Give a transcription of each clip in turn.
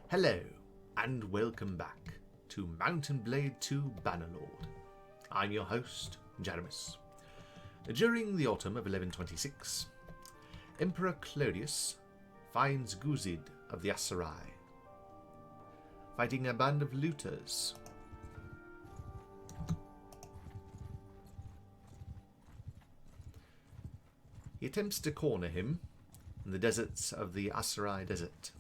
Hello, and welcome back to Mountain Blade 2 Bannerlord. I'm your host, Jeremis. During the autumn of 1126, Emperor Claudius finds Ghuzid of the Aserai, fighting a band of looters. He attempts to corner him in the deserts of the Aserai Desert.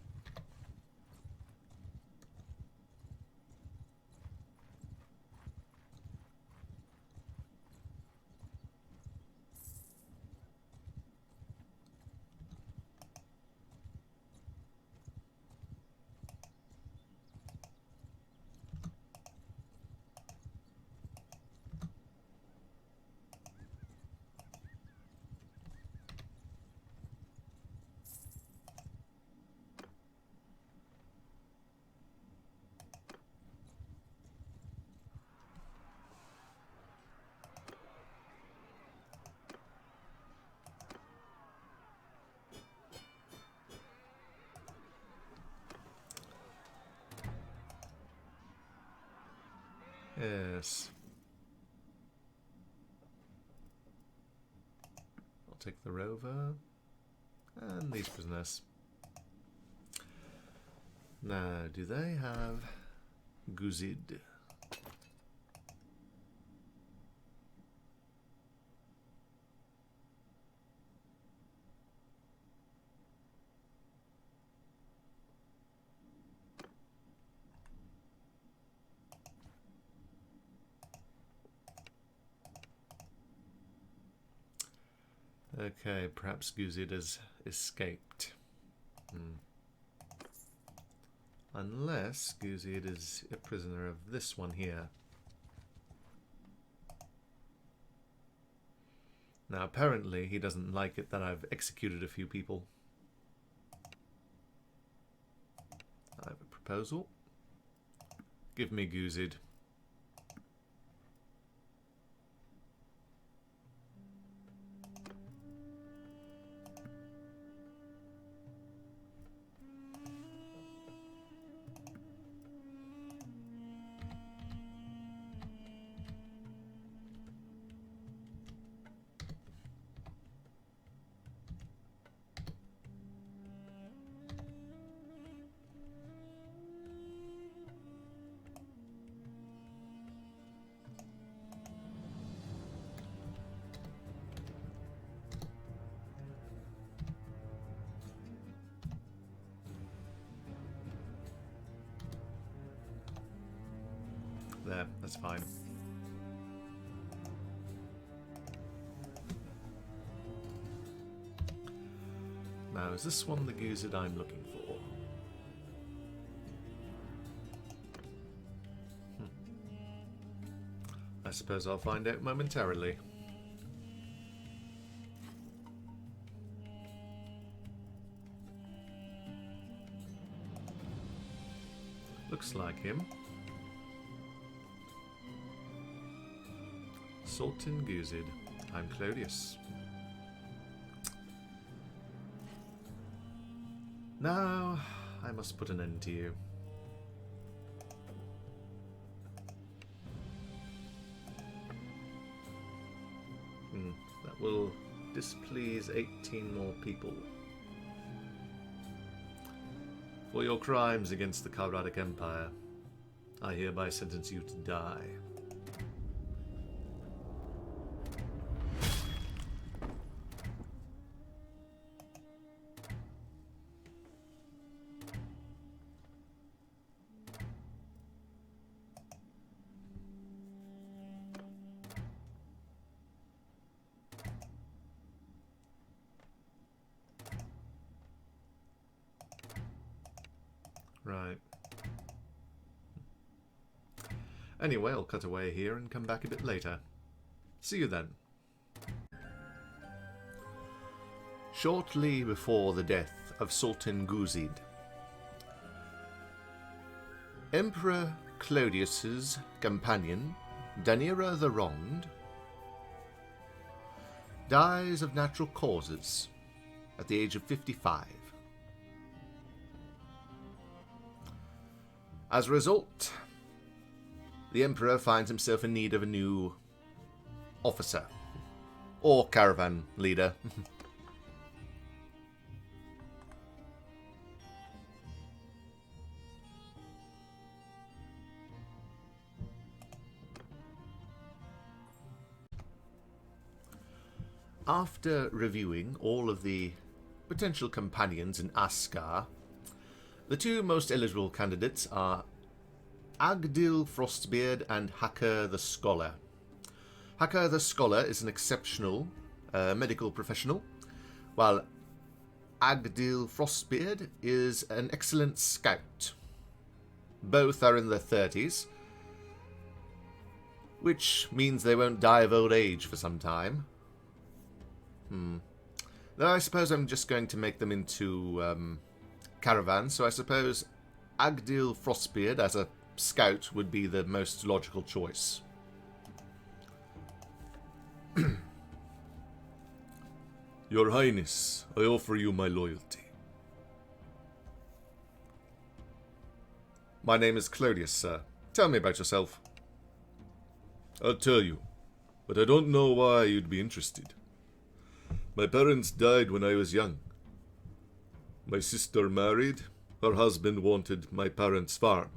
Yes. I'll take the rover and these prisoners. Now, do they have Ghuzid? Okay, perhaps Ghuzid has escaped. Unless Ghuzid is a prisoner of this one here. Now, apparently, he doesn't like it that I've executed a few people. I have a proposal. Give me Ghuzid. There, that's fine. Now, is this one the Ghuzid I'm looking for? I suppose I'll find out momentarily. Looks like him. Sultan Ghuzid. I'm Claudius. Now, I must put an end to you. That will displease 18 more people. For your crimes against the Kharadic Empire, I hereby sentence you to die. Right. Anyway, I'll cut away here and come back a bit later. See you then. Shortly before the death of Sultan Ghuzid, Emperor Claudius's companion, Daniria the Wronged, dies of natural causes at the age of 55. As a result, the Emperor finds himself in need of a new officer. Or caravan leader. After reviewing all of the potential companions in Asgard, the two most eligible candidates are Agdil Frostbeard and Hacker the Scholar. Hacker the Scholar is an exceptional medical professional, while Agdil Frostbeard is an excellent scout. Both are in their 30s, which means they won't die of old age for some time. Then I suppose I'm just going to make them into caravans, so I suppose Agdil Frostbeard as a scout would be the most logical choice. Your Highness, I offer you my loyalty. My name is Claudius, sir. Tell me about yourself. I'll tell you, but I don't know why you'd be interested. My parents died when I was young. My sister married. Her husband wanted my parents' farm.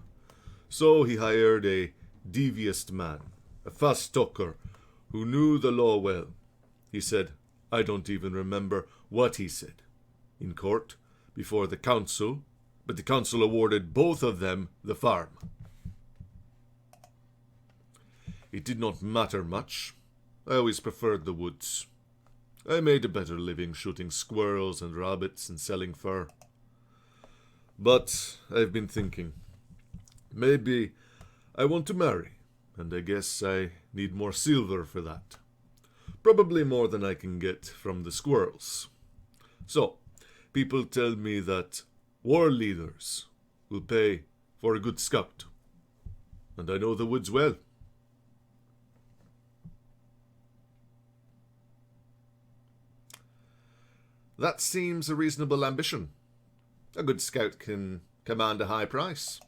So he hired a devious man, a fast talker, who knew the law well. He said, I don't even remember what he said. In court, before the council, but the council awarded both of them the farm. It did not matter much. I always preferred the woods. I made a better living shooting squirrels and rabbits and selling fur. But I've been thinking, maybe I want to marry, and I guess I need more silver for that. Probably more than I can get from the squirrels. So, people tell me that war leaders will pay for a good scout. And I know the woods well. That seems a reasonable ambition. A good scout can command a high price.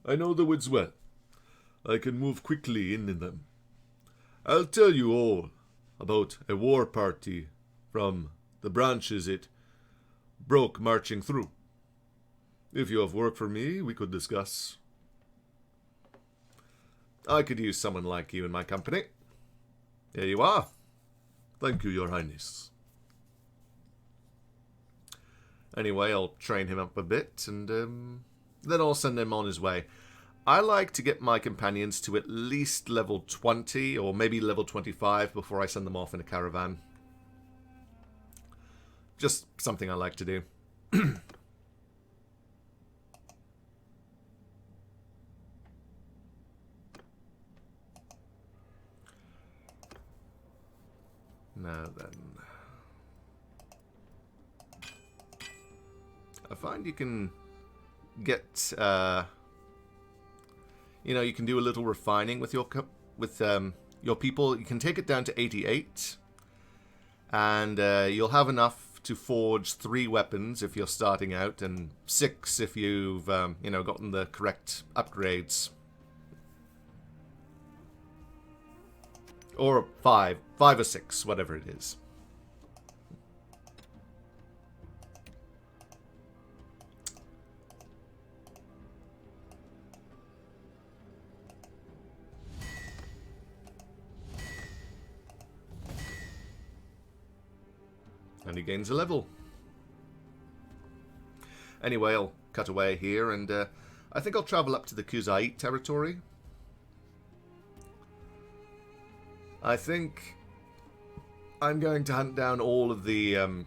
I know the woods well. I can move quickly in them. I'll tell you all about a war party from the branches it broke marching through. If you have work for me, we could discuss. I could use someone like you in my company. Here you are. Thank you, Your Highness. Anyway, I'll train him up a bit, and then I'll send him on his way. I like to get my companions to at least level 20, or maybe level 25, before I send them off in a caravan. Just something I like to do. Now then. I find you can get, you can do a little refining with your people. You can take it down to 88, and you'll have enough to forge 3 weapons if you're starting out, and 6 if you've, gotten the correct upgrades. Or 5 or 6, whatever it is. And he gains a level. Anyway, I'll cut away here, and I think I'll travel up to the Ghuzid territory. I think I'm going to hunt down all of the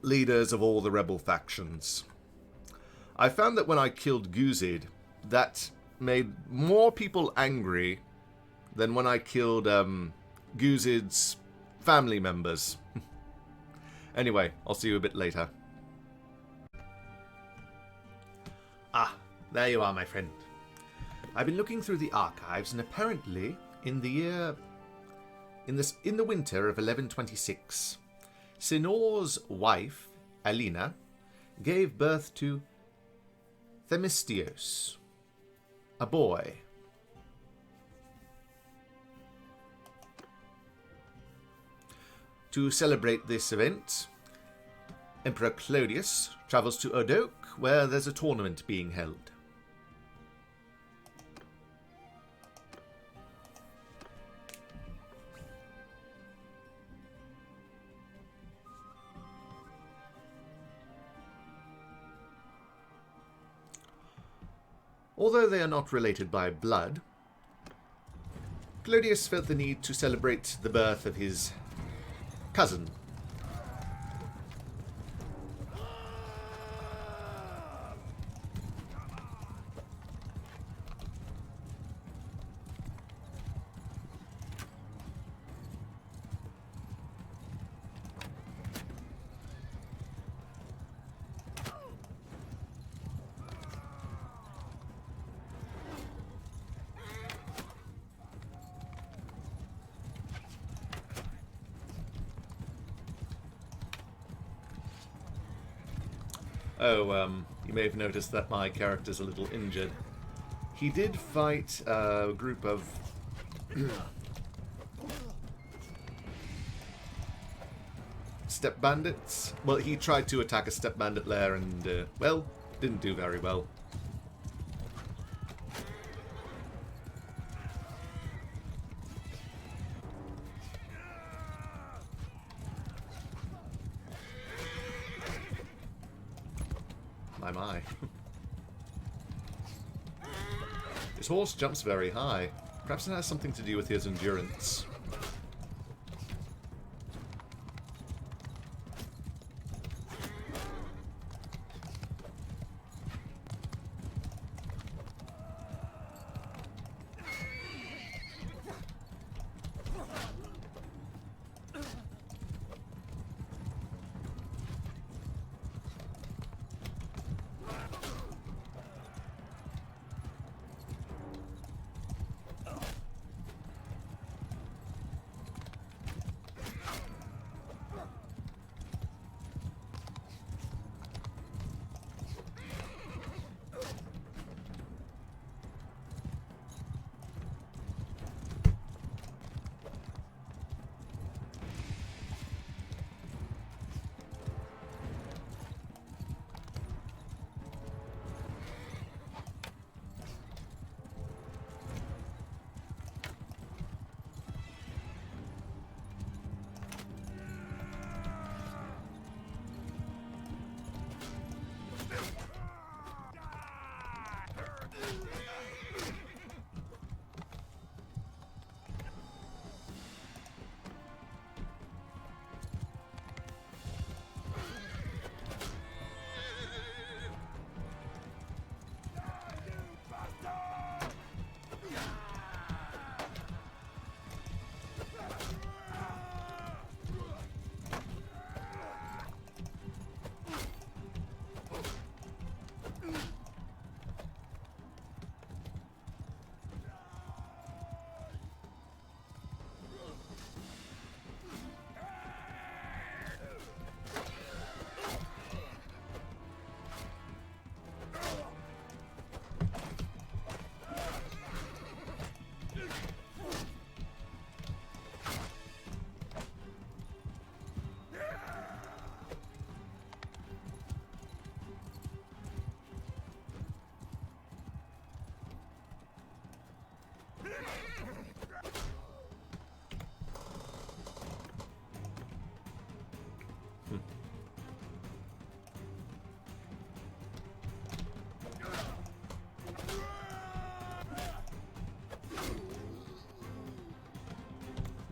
leaders of all the rebel factions. I found that when I killed Ghuzid, that made more people angry than when I killed Ghuzid's family members. Anyway, I'll see you a bit later. Ah, there you are, my friend. I've been looking through the archives, and apparently, in the winter of 1126, Sinor's wife, Alina, gave birth to Themestios, a boy. To celebrate this event, Emperor Claudius travels to Odokh, where there's a tournament being held. Although they are not related by blood, Claudius felt the need to celebrate the birth of his cousin. Oh, you may have noticed that my character's a little injured. He did fight a group of step bandits. Well, he tried to attack a step bandit lair and, well, didn't do very well. My. His horse jumps very high. Perhaps it has something to do with his endurance.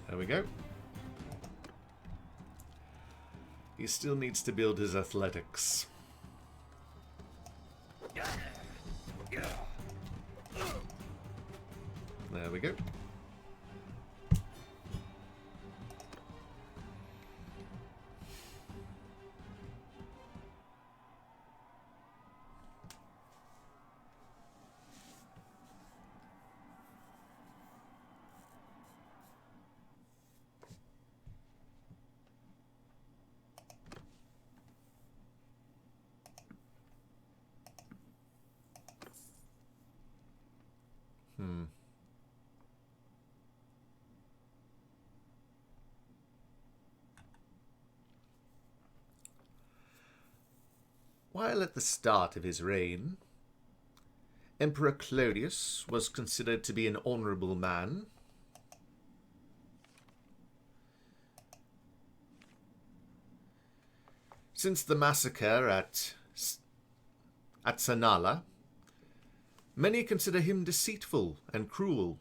There we go. He still needs to build his athletics. There we go. While at the start of his reign, Emperor Claudius was considered to be an honourable man. Since the massacre at Sanala, many consider him deceitful and cruel.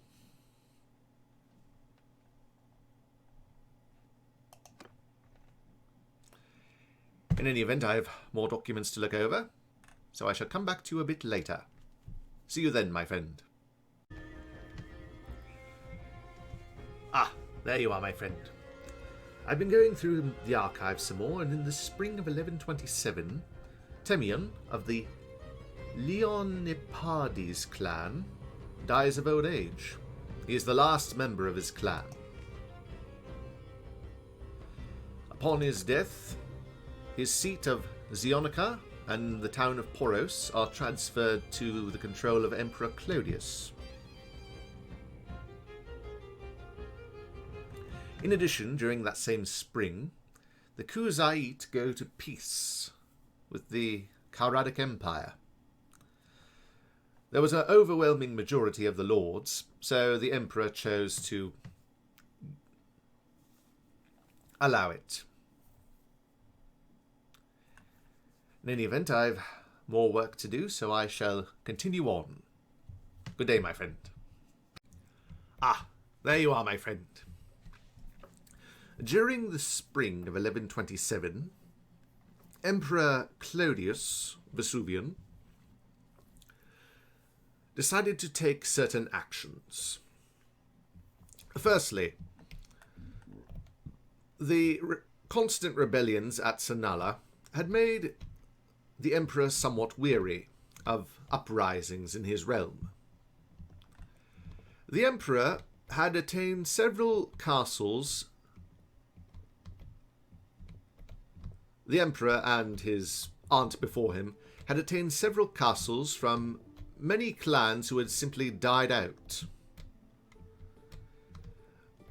In any event, I have more documents to look over, so I shall come back to you a bit later. See you then, my friend. Ah, there you are, my friend. I've been going through the archives some more, and in the spring of 1127, Temion of the Leonipardes clan dies of old age. He is the last member of his clan. Upon his death, his seat of Zeonica and the town of Poros are transferred to the control of Emperor Claudius. In addition, during that same spring, the Ghuzid go to peace with the Kharadic Empire. There was an overwhelming majority of the lords, so the emperor chose to allow it. In any event, I've more work to do, so I shall continue on. Good day, my friend. Ah, there you are, my friend. During the spring of 1127, Emperor Claudius Vesuvian decided to take certain actions. Firstly, the constant rebellions at Sanala had made the emperor somewhat weary of uprisings in his realm. The emperor had attained several castles. The emperor and his aunt before him had attained several castles from many clans who had simply died out.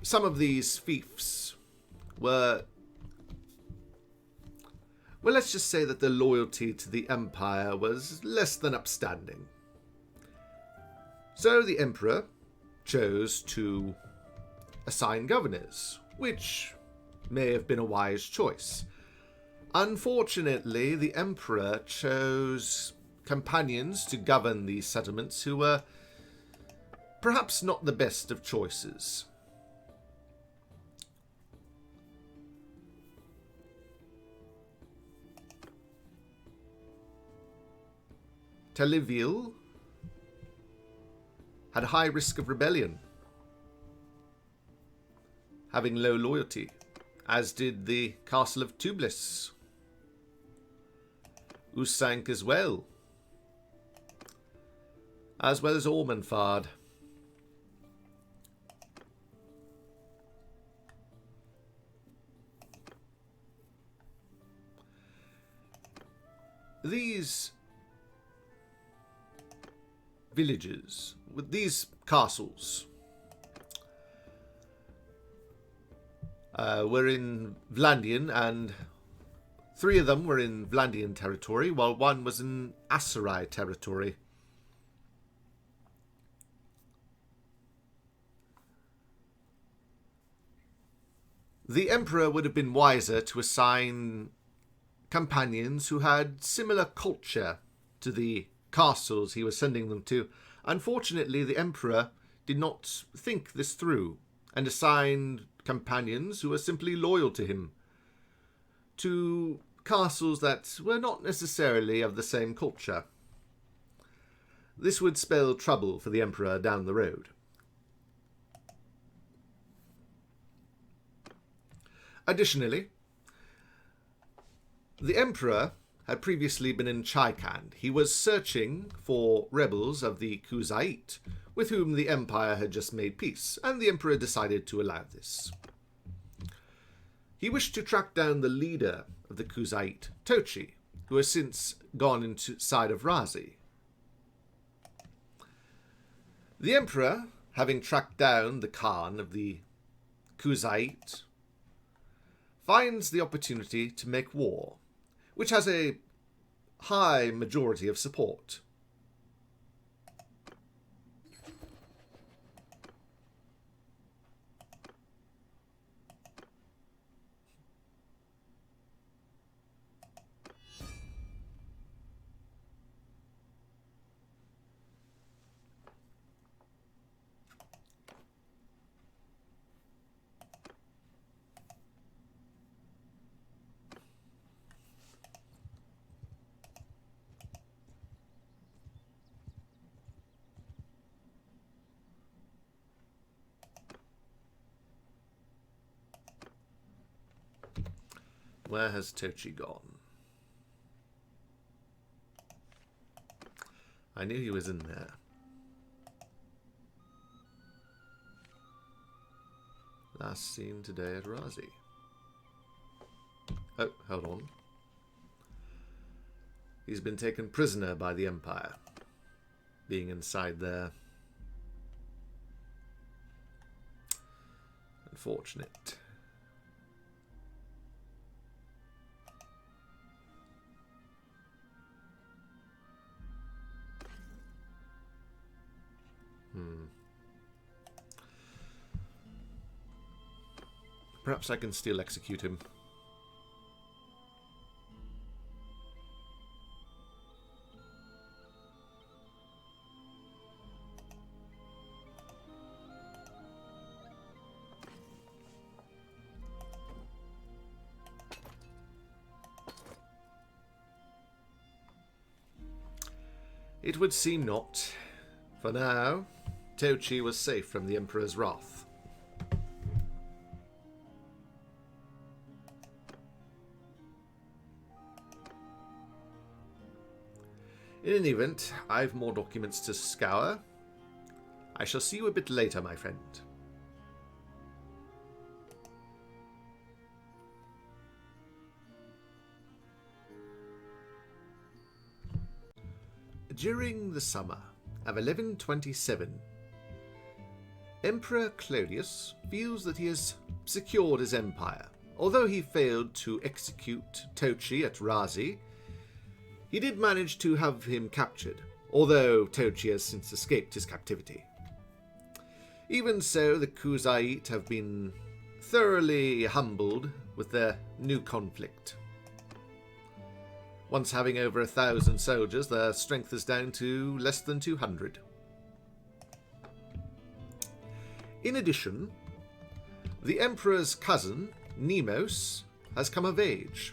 Some of these fiefs were, well, let's just say that their loyalty to the empire was less than upstanding. So the emperor chose to assign governors, which may have been a wise choice. Unfortunately, the emperor chose companions to govern these settlements who were perhaps not the best of choices. Telivil had a high risk of rebellion, having low loyalty, as did the castle of Tublis. Usank as well as Ormanfard. These villages, with these castles, were in Vlandian, and 3 of them were in Vlandian territory, while 1 was in Aserai territory. The emperor would have been wiser to assign companions who had similar culture to the castles he was sending them to. Unfortunately, the emperor did not think this through and assigned companions who were simply loyal to him to castles that were not necessarily of the same culture. This would spell trouble for the emperor down the road. Additionally, the emperor had previously been in Chaikand. He was searching for rebels of the Ghuzid, with whom the empire had just made peace, and the emperor decided to allow this. He wished to track down the leader of the Ghuzid, Tochi, who has since gone inside of Razi. The Emperor, having tracked down the Khan of the Ghuzid, finds the opportunity to make war, which has a high majority of support. Where has Tochi gone? I knew he was in there. Last seen today at Razi. Oh, hold on. He's been taken prisoner by the Empire, being inside there. Unfortunate. Perhaps I can still execute him. It would seem not. For now, Tochi was safe from the Emperor's wrath. In any event, I've more documents to scour. I shall see you a bit later, my friend. During the summer of 1127, Emperor Claudius feels that he has secured his empire. Although he failed to execute Tochi at Razi, he did manage to have him captured, although Tochi has since escaped his captivity. Even so, the Ghuzid have been thoroughly humbled with their new conflict. Once having over 1,000 soldiers, their strength is down to less than 200. In addition, the Emperor's cousin, Nemos, has come of age.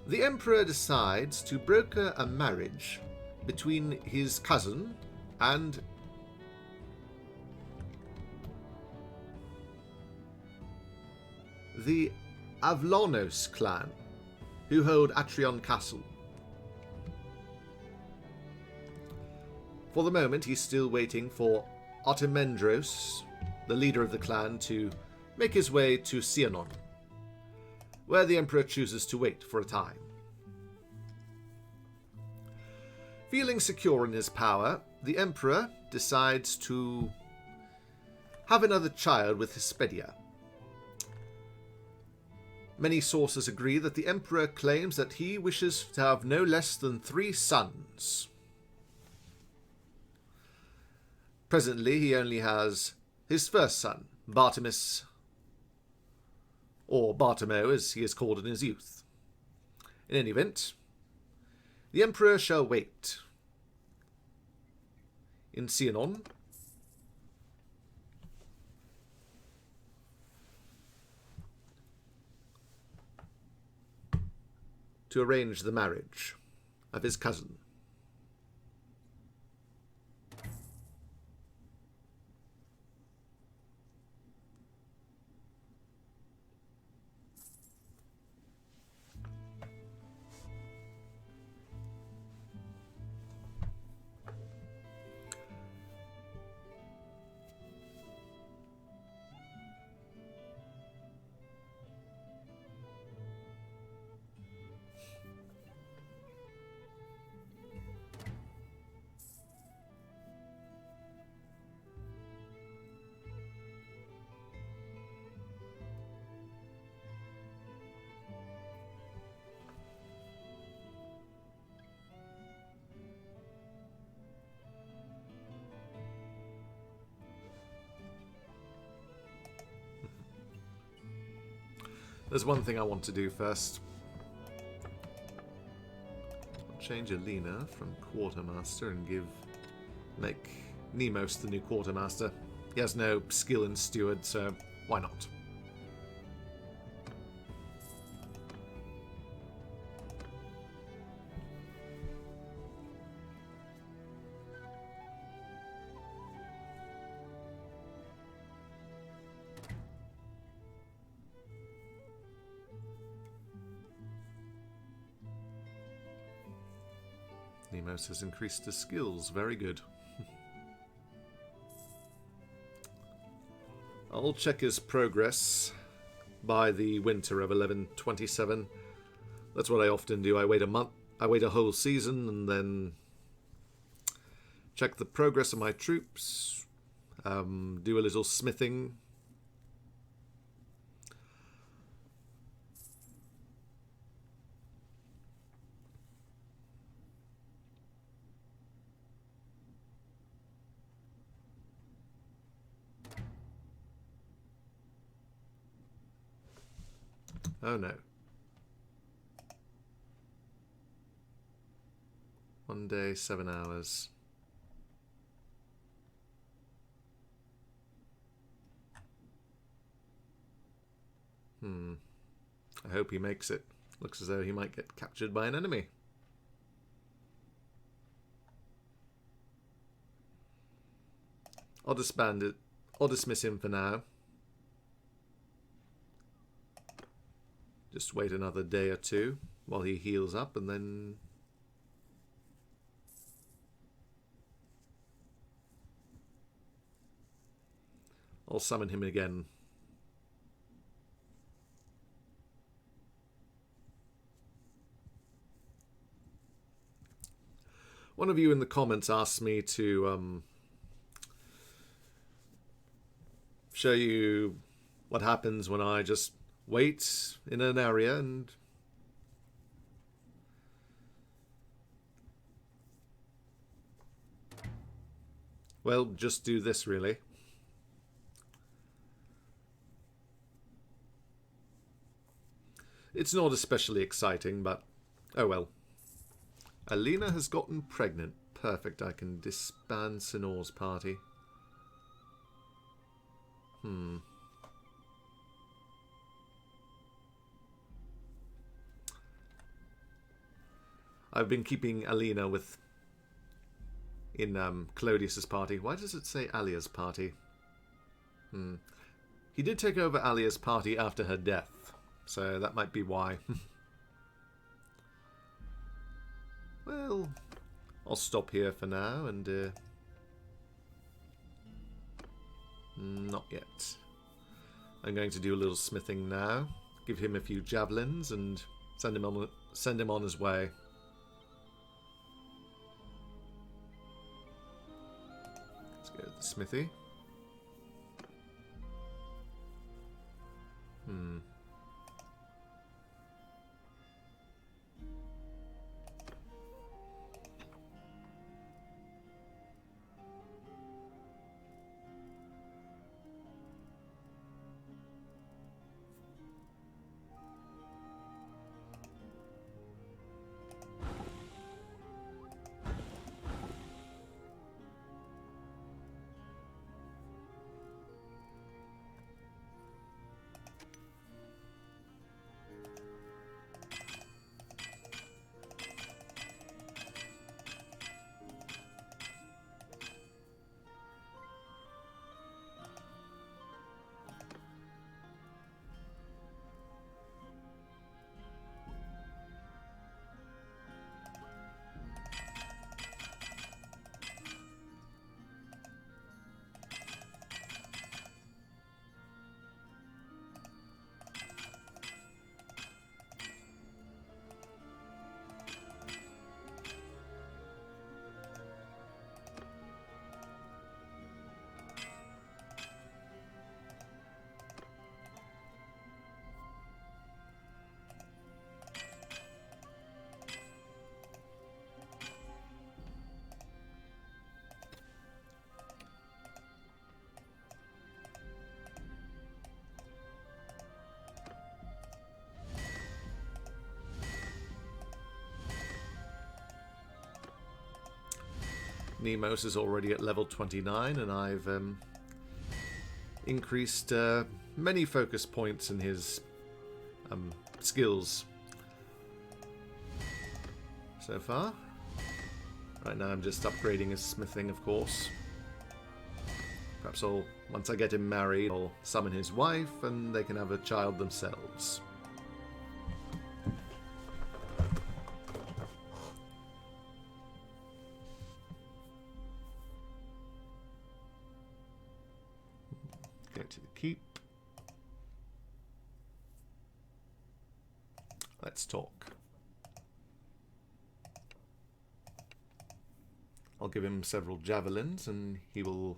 The Emperor decides to broker a marriage between his cousin and the Avlonos clan, who hold Atrion Castle. For the moment, he's still waiting for Artemendros, the leader of the clan, to make his way to Sinor, where the Emperor chooses to wait for a time. Feeling secure in his power, the Emperor decides to have another child with Hesperia. Many sources agree that the Emperor claims that he wishes to have no less than 3 sons. Presently, he only has his first son, Bartemis, or Bartimo as he is called in his youth. In any event, the Emperor shall wait in Sinor to arrange the marriage of his cousin. there's one thing I want to do first. I'll change Alina from Quartermaster and make Nemos the new Quartermaster. He has no skill in Steward, so why not? Nemos has increased his skills. Very good. I'll check his progress by the winter of 1127. That's what I often do. I wait a month. I wait a whole season and then check the progress of my troops. Do a little smithing. Oh no. 1 day, 7 hours. I hope he makes it. Looks as though he might get captured by an enemy. I'll disband it. I'll dismiss him for now. Just wait another day or two while he heals up and then... I'll summon him again. One of you in the comments asked me to show you what happens when I just wait in an area and well, just do this really. It's not especially exciting, but oh well. Alina has gotten pregnant. Perfect, I can disband Sinor's party. I've been keeping Alina in Claudius's party. Why does it say Alia's party? He did take over Alia's party after her death, so that might be why. Well, I'll stop here for now and not yet. I'm going to do a little smithing now. Give him a few javelins and send him on his way. Let's go to the smithy. Nemos is already at level 29, and I've increased many focus points in his skills so far. Right now I'm just upgrading his smithing, of course. Perhaps once I get him married, I'll summon his wife and they can have a child themselves. Go to the keep. Let's talk. I'll give him several javelins and he will...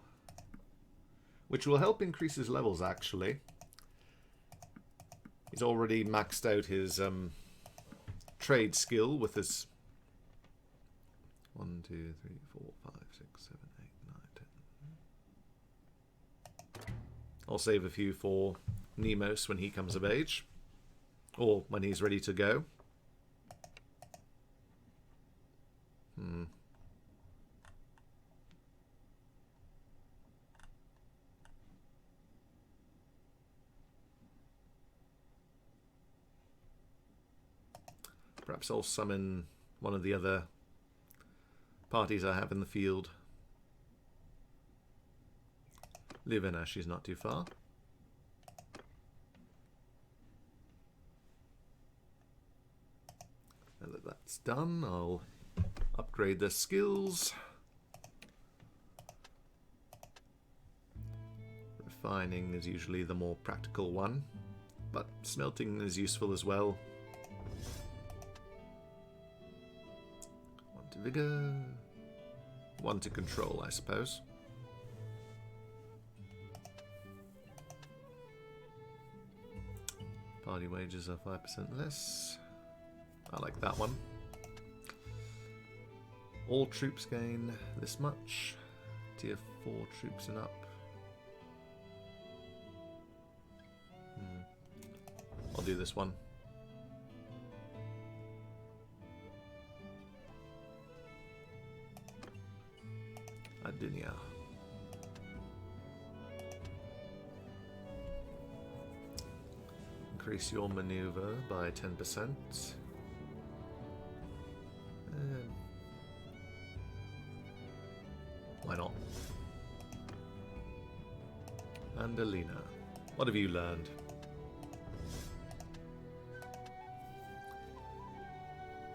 which will help increase his levels, actually. He's already maxed out his trade skill with his 1, 2, 3, 4, 5, 6, 7, 8, 9, 10. I'll save a few for Nemos when he comes of age. Or when he's ready to go. Perhaps I'll summon one of the other parties I have in the field. Livena, she's not too far. Now that that's done, I'll upgrade their skills. Refining is usually the more practical one, but smelting is useful as well. Vigor, 1 to control, I suppose. Party wages are 5% less. I like that one. All troops gain this much. Tier 4 troops and up. I'll do this one. Daniria. Increase your maneuver by 10%. Why not? And Alina, what have you learned?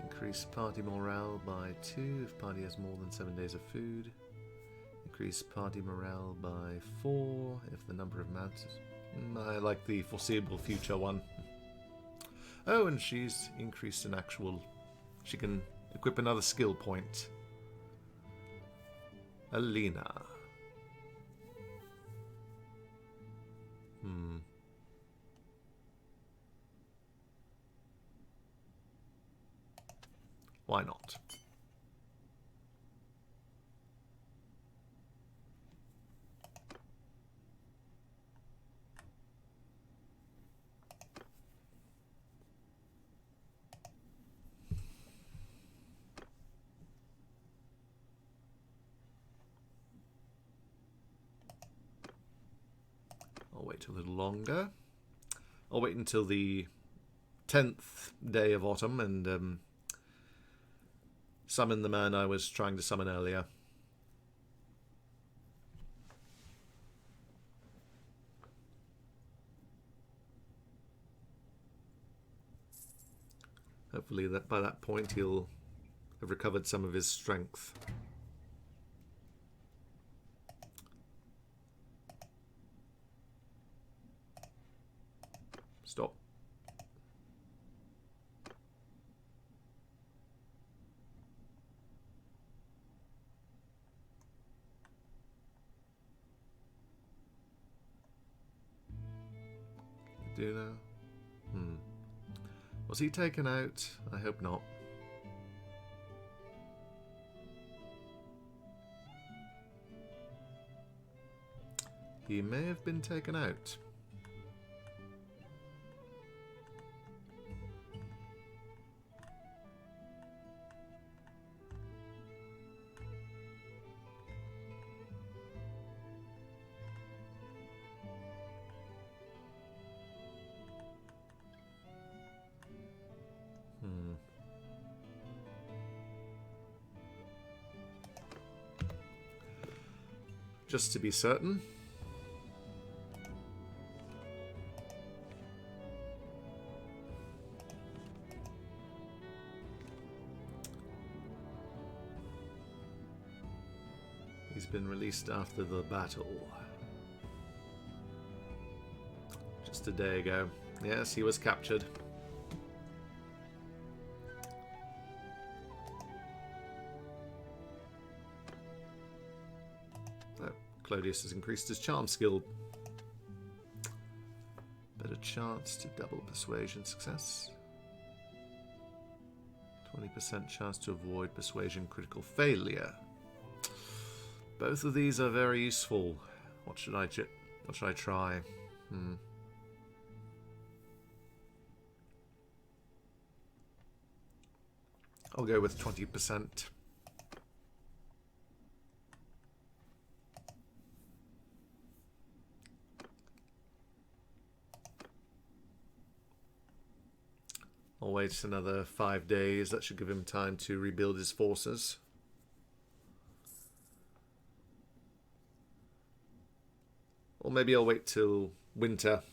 Increase party morale by 2 if party has more than 7 days of food. Increase party morale by 4 if the number of mounts is... I like the foreseeable future one. Oh, and she's increased an actual... she can equip another skill point. Alina. Why not? I'll wait a little longer. I'll wait until the 10th day of autumn and summon the man I was trying to summon earlier. Hopefully that by that point he'll have recovered some of his strength. Stop. Do now? Was he taken out? I hope not. He may have been taken out. just to be certain. He's been released after the battle. Just a day ago. Yes, he was captured. Oh, Claudius has increased his charm skill. Better chance to double persuasion success. 20% chance to avoid persuasion critical failure. Both of these are very useful. What should I try? I'll go with 20%. I'll wait another 5 days. That should give him time to rebuild his forces. Or maybe I'll wait till winter.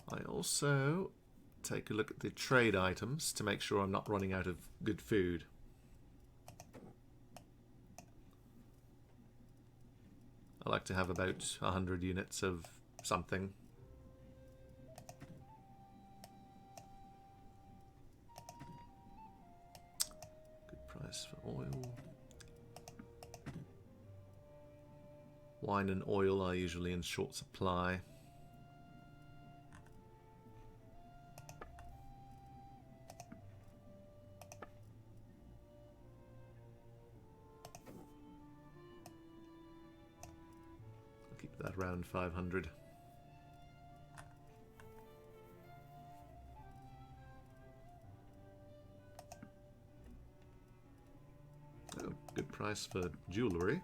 I also take a look at the trade items to make sure I'm not running out of good food. I like to have about 100 units of something. Good price for oil. Wine and oil are usually in short supply. That around 500. Oh, good price for jewellery.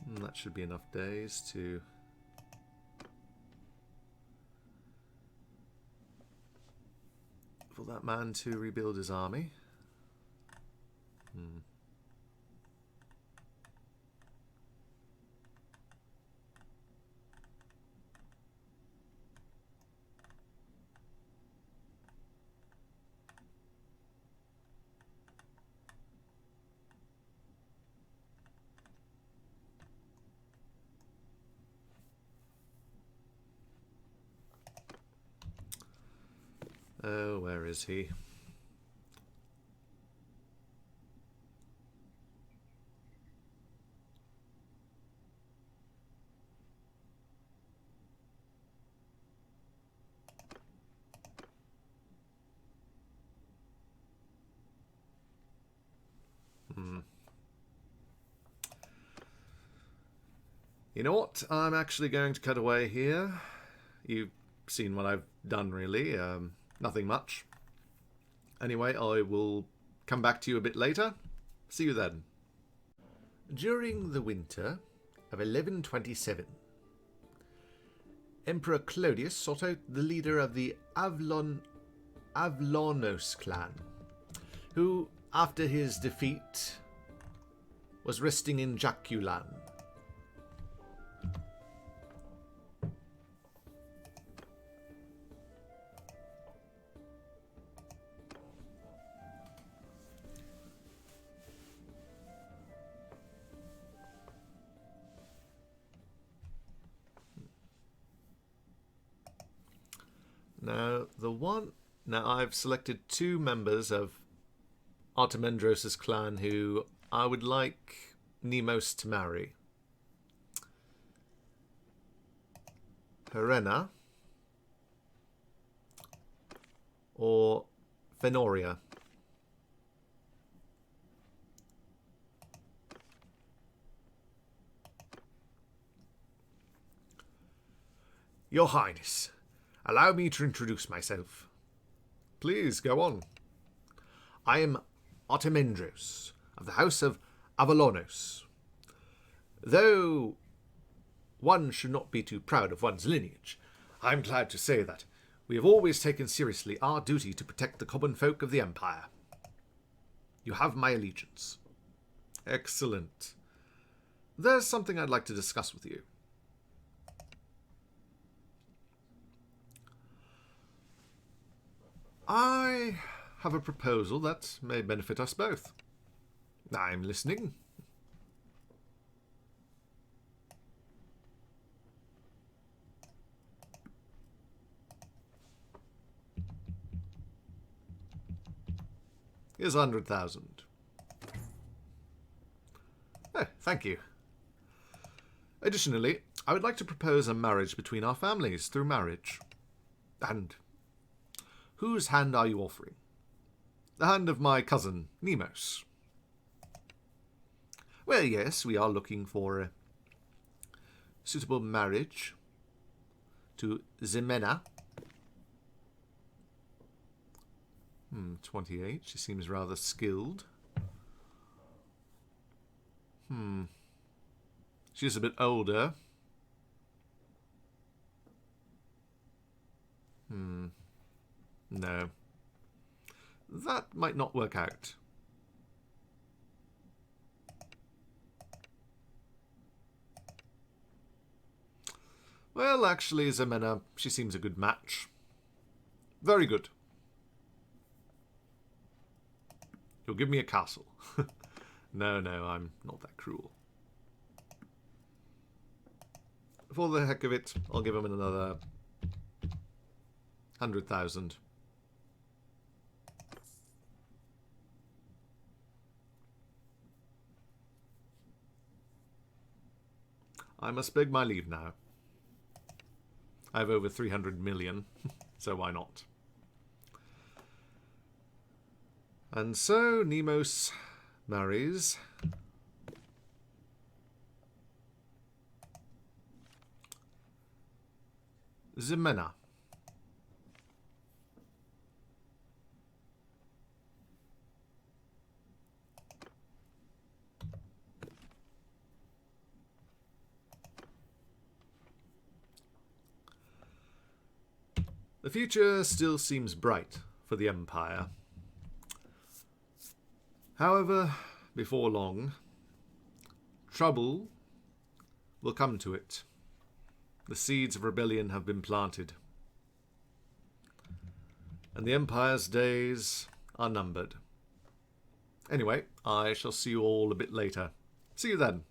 And that should be enough days to for that man to rebuild his army. Oh, where is he? You know what? I'm actually going to cut away here. You've seen what I've done, really. Nothing much. Anyway, I will come back to you a bit later. See you then. During the winter of 1127, Emperor Claudius sought out the leader of the Avlonos clan, who, after his defeat, was resting in Jaculan. Now I've selected two members of Artemendros' clan who I would like Nemos to marry. Helena or Fenoria. Your Highness, allow me to introduce myself. Please, go on. I am Artemendros, of the House of Avlonos. Though one should not be too proud of one's lineage, I am glad to say that we have always taken seriously our duty to protect the common folk of the Empire. You have my allegiance. Excellent. There's something I'd like to discuss with you. I have a proposal that may benefit us both. I'm listening. Here's 100,000. Oh, thank you. Additionally, I would like to propose a marriage between our families through marriage. And whose hand are you offering? The hand of my cousin, Nemos. Well, yes, we are looking for a suitable marriage to Zimena. 28. She seems rather skilled. She's a bit older. No. That might not work out. Well, actually, Zimena, she seems a good match. Very good. You'll give me a castle. No, I'm not that cruel. For the heck of it, I'll give him another 100,000. I must beg my leave now. I have over 300 million, so why not? And so Nemos marries Zimena. The future still seems bright for the Empire. However, before long, trouble will come to it. The seeds of rebellion have been planted, and the Empire's days are numbered. Anyway, I shall see you all a bit later. See you then.